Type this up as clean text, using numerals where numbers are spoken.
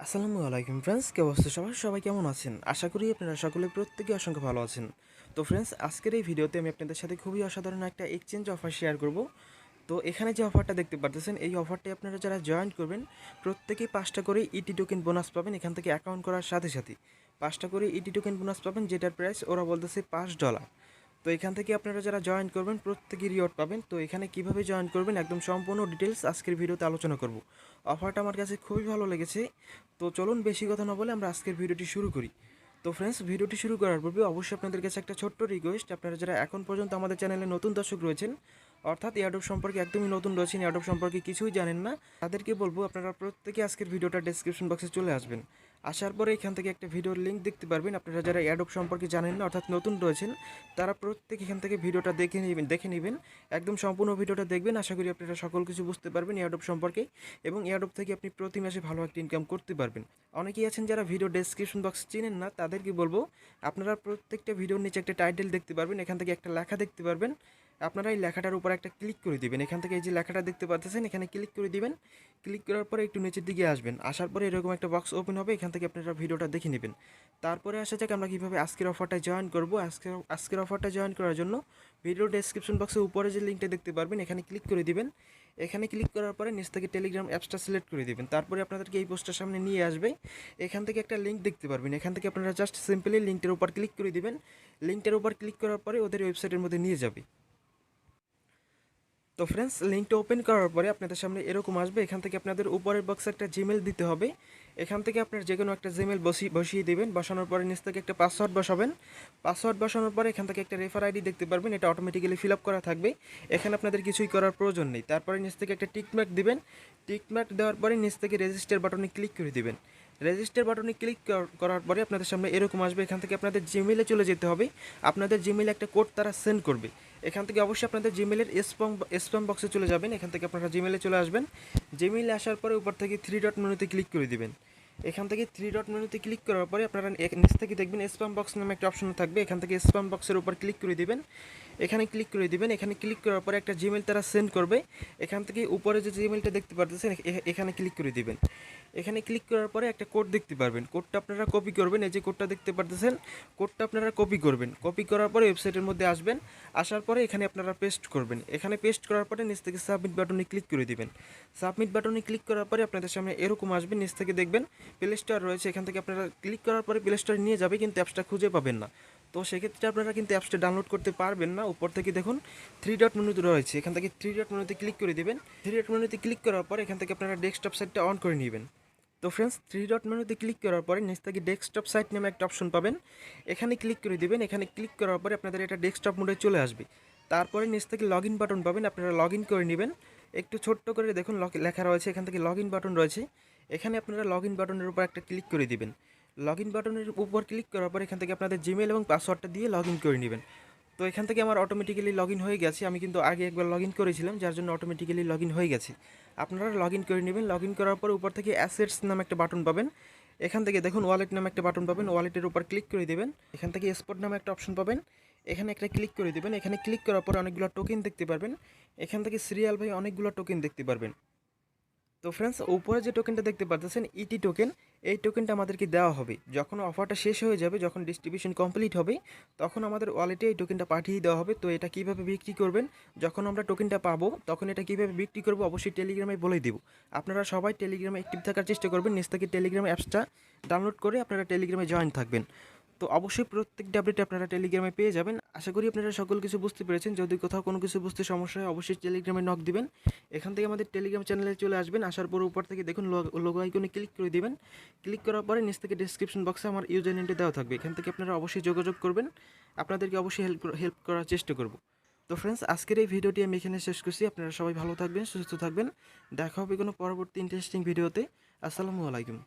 আসসালামু আলাইকুম ফ্রেন্ডস, কে অবস্থা সবাই কেমন আছেন? আশা করি আপনারা সকলে প্রত্যেকে অসংখ্য ভালো আছেন। তো ফ্রেন্ডস, আজকের এই ভিডিওতে আমি আপনাদের সাথে খুবই অসাধারণ একটা এক্সচেঞ্জ অফার শেয়ার করব। তো এখানে যে অফারটা দেখতে পারতেছেন, এই অফারটি আপনারা যারা জয়েন করবেন প্রত্যেকেই 5টা করে ইটি টোকেন বোনাস পাবেন। এখান থেকে অ্যাকাউন্ট করার সাথে সাথে 5টা করে ইটি টোকেন বোনাস পাবেন, যেটার প্রাইস ওরা বলতেছে $5। তো এখান থেকে আপনারা যারা জয়েন করবেন প্রত্যেকেই রিওয়ার্ড পাবেন। তো এখানে কিভাবে জয়েন করবেন একদম সম্পূর্ণ ডিটেলস আজকের ভিডিওতে আলোচনা করব। অফারটা আমার কাছে খুবই ভালো লেগেছে। তো চলুন বেশি কথা না বলে আমরা আজকের ভিডিওটি শুরু করি। তো ফ্রেন্ডস, ভিডিওটি শুরু করার পূর্বে অবশ্যই আপনাদের কাছে একটা ছোট্ট রিকোয়েস্ট, আপনারা যারা এখন পর্যন্ত আমাদের চ্যানেলে নতুন দর্শক রয়েছেন, অর্থাৎ এয়ারড্রপ সম্পর্কে একদমই নতুন রয়েছেন, এয়ারড্রপ সম্পর্কে কিছুই জানেন না, তাদেরকে বলবো আপনারা প্রত্যেকে আজকের ভিডিওটা ডেসক্রিপশন বক্সে চলে আসবেন। আসার পরে এখান থেকে একটা ভিডিওর লিঙ্ক দেখতে পারবেন। আপনারা যারা এয়ারড্রপ সম্পর্কে জানেন না, অর্থাৎ নতুন রয়েছেন, তারা প্রত্যেক এখান থেকে ভিডিওটা দেখে নেবেন। একদম সম্পূর্ণ ভিডিওটা দেখবেন। আশা করি আপনারা সকল কিছু বুঝতে পারবেন এয়ারড্রপ সম্পর্কে, এবং এয়ারড্রপ থেকে আপনি প্রতি মাসে ভালো একটা ইনকাম করতে পারবেন। অনেকেই আছেন যারা ভিডিও ডেসক্রিপশন বক্স চিনেন না, তাদেরকে বলবো আপনারা প্রত্যেকটা ভিডিওর নিচে একটা টাইটেল দেখতে পারবেন, এখান থেকে একটা লেখা দেখতে পারবেন। আপনারা এই লেখাটার উপর একটা ক্লিক করে দিবেন। এখান থেকে এই যে লেখাটা দেখতে পাচ্ছেন, এখানে ক্লিক করে দিবেন। ক্লিক করার পরে একটু নিচের দিকে আসবেন। আসার পরে এরকম একটা বক্স ওপেন হবে, এখান থেকে আপনারা ভিডিওটা দেখে নেবেন। তারপরে আসা যাক আমরা কীভাবে আজকের অফারটা জয়েন করব। আজকের অফারটা জয়েন করার জন্য ভিডিও ডেসক্রিপশন বক্সে উপরে যে লিঙ্কটা দেখতে পারবেন, এখানে ক্লিক করে দিবেন। এখানে ক্লিক করার পরে নিচ থেকে টেলিগ্রাম অ্যাপসটা সিলেক্ট করে দিবেন। তারপরে আপনাদেরকে এই পোস্টটার সামনে নিয়ে আসবে। এখান থেকে একটা লিঙ্ক দেখতে পারবেন, এখান থেকে আপনারা জাস্ট সিম্পলি লিঙ্কটার উপর ক্লিক করে দিবেন। লিঙ্কটার উপর ক্লিক করার পরে ওদের ওয়েবসাইটের মধ্যে নিয়ে যাবে। তো ফ্রেন্ডস, লিঙ্কটা ওপেন করার পরে আপনাদের সামনে এরকম আসবে। এখান থেকে আপনাদের উপরের বক্সে একটা জিমেল দিতে হবে। এখান থেকে আপনার যে কোনো একটা জিমেল বসিয়ে দেবেন। বসানোর পরে নিচ থেকে একটা পাসওয়ার্ড বসাবেন। পাসওয়ার্ড বসানোর পরে এখান থেকে একটা রেফার আইডি দেখতে পারবেন, এটা অটোমেটিক্যালি ফিল আপ করা থাকবে। এখানে আপনাদের কিছুই করার প্রয়োজন নেই। তারপরে নিচ থেকে একটা টিকমার্ক দিবেন। টিকমার্ক দেওয়ার পরে নিচ থেকে রেজিস্টার বাটনে ক্লিক করে দিবেন। রেজিস্টার বাটনে ক্লিক করার পরে আপনাদের সামনে এরকম আসবে। এখান থেকে আপনাদের জিমেলে চলে যেতে হবে। আপনাদের জিমেলে একটা কোড তারা সেন্ড করবে। এখান থেকে অবশ্যই আপনাদের জিমেলের স্প্যাম বক্সে চলে যাবেন। এখান থেকে আপনারা জিমেলে চলে আসবেন। জিমেলে আসার পরে উপর থেকে 3 ডট মেনুতে ক্লিক করে দিবেন। এখান থেকে 3 ডট মেনুতে ক্লিক করার পরে আপনারা নিচ থেকে দেখবেন স্প্যাম বক্স নামে একটা অপশন থাকবে। এখান থেকে স্প্যাম বক্সের উপর ক্লিক করে দিবেন। এখানে ক্লিক করে দিবেন। এখানে ক্লিক করার পরে একটা জিমেল তারা সেন্ড করবে। এখান থেকে উপরে যে জিমেলটা দেখতে পারতেছেন, এখানে ক্লিক করে দিবেন। এখানে ক্লিক করার পরে একটা কোড দেখতে পারবেন, কোডটা আপনারা কপি করবেন। এই যে কোডটা দেখতে পারতেছেন, কোডটা আপনারা কপি করবেন। কপি করার পরে ওয়েবসাইটের মধ্যে আসবেন। আসার পরে এখানে আপনারা পেস্ট করবেন। এখানে পেস্ট করার পরে নিচ থেকে সাবমিট বাটনে ক্লিক করে দিবেন। সাবমিট বাটনে ক্লিক করার পরে আপনাদের সামনে এরকম আসবে। নিচ থেকে দেখবেন প্লে স্টোর রয়েছে, এখান থেকে আপনারা ক্লিক করার পরে প্লে স্টোরে নিয়ে যাবে, কিন্তু অ্যাপসটা খুঁজে পাবেন না। তো সেক্ষেত্রে আপনারা কিন্তু অ্যাপসটা ডাউনলোড করতে পারবেন না। উপর থেকে দেখুন 3 ডট মেনু রয়েছে, এখান থেকে 3 ডট মেনুতে ক্লিক করে দিবেন। 3 ডট মেনুতে ক্লিক করার পর এখান থেকে আপনারা ডেস্কটপ সাইটটা অন করে নেবেন। তো ফ্রেন্ডস, 3 ডট মেনুতে ক্লিক করার পরে নিচ থেকে ডেস্কটপ সাইট নামে একটা অপশন পাবেন, এখানে ক্লিক করে দিবেন। এখানে ক্লিক করার পরে আপনাদের এটা ডেস্কটপ মোডে চলে আসবে। তারপরে নিচ থেকে লগ ইন বাটন পাবেন, আপনারা লগ ইন করে নেবেন। একটু ছোট্ট করে দেখুন লেখা রয়েছে, এখান থেকে লগ ইন বাটন রয়েছে। এখানে আপনারা লগ ইন বাটনের উপর একটা ক্লিক করে দিবেন। লগ ইন বাটনের উপর ক্লিক করার পর এখান থেকে আপনাদের জিমেল এবং পাসওয়ার্ডটা দিয়ে লগ ইন করে নেবেন। তো এখান থেকে আমার অটোমেটিক্যালি লগ ইন হয়ে গেছে। আমি কিন্তু আগে একবার লগ ইন করেছিলাম, যার জন্য অটোমেটিক্যালি লগ ইন হয়ে গেছে। আপনারা লগ ইন করে নেবেন। লগ ইন করার পর উপর থেকে অ্যাসেটস নামে একটা বাটন পাবেন। এখান থেকে দেখুন ওয়ালেট নামে একটা বাটন পাবেন, ওয়ালেটের উপর ক্লিক করে দেবেন। এখান থেকে স্পট নামে একটা অপশন পাবেন, এখানে একটা ক্লিক করে দেবেন। এখানে ক্লিক করার পর অনেকগুলো টোকেন দেখতে পারবেন। এখান থেকে সিরিয়াল ভাই অনেকগুলো টোকেন দেখতে পারবেন। তো ফ্রেন্ডস, উপরে যে টোকেনটা দেখতে পাচ্ছেন ইটি টোকেন, এই টোকেনটা আমাদেরকে দেওয়া হবে যখন অফারটা শেষ হয়ে যাবে, যখন ডিস্ট্রিবিউশন কমপ্লিট হবে, তখন আমাদের ওয়ালেটে এই টোকেনটা পাঠিয়ে দেওয়া হবে। তো এটা কীভাবে বিক্রি করবেন, যখন আমরা টোকেনটা পাবো তখন এটা কীভাবে বিক্রি করবো অবশ্যই টেলিগ্রামে বলে দেবো। আপনারা সবাই টেলিগ্রামে অ্যাক্টিভ থাকার চেষ্টা করবেন। নিচ থেকে টেলিগ্রাম অ্যাপসটা ডাউনলোড করে আপনারা টেলিগ্রামে জয়েন থাকবেন। তো অবশ্যই প্রত্যেকটা আপডেট আপনারা টেলিগ্রামে পেয়ে যাবেন। আশা করি আপনারা সকল কিছু বুঝতে পেরেছেন। যদি কোথাও কোনো কিছু বুঝতে সমস্যা হয় অবশ্যই টেলিগ্রামে নক দিবেন। এখান থেকে আমাদের টেলিগ্রাম চ্যানেলে চলে আসবেন। আসার পর উপর থেকে দেখুন লোগো আইকনে ক্লিক করে দিবেন। ক্লিক করার পরে নিচ থেকে ডেসক্রিপশন বক্সে আমার ইউজার নেমটা দেওয়া থাকবে, এখান থেকে আপনারা অবশ্যই যোগাযোগ করবেন। আপনাদেরকে অবশ্যই হেল্প করার চেষ্টা করব। তো ফ্রেন্ডস, আজকের এই ভিডিওটি আমি এখানে শেষ করছি। আপনারা সবাই ভালো থাকবেন, সুস্থ থাকবেন। দেখা হবে কোনো পরবর্তী ইন্টারেস্টিং ভিডিওতে। আসসালামু আলাইকুম।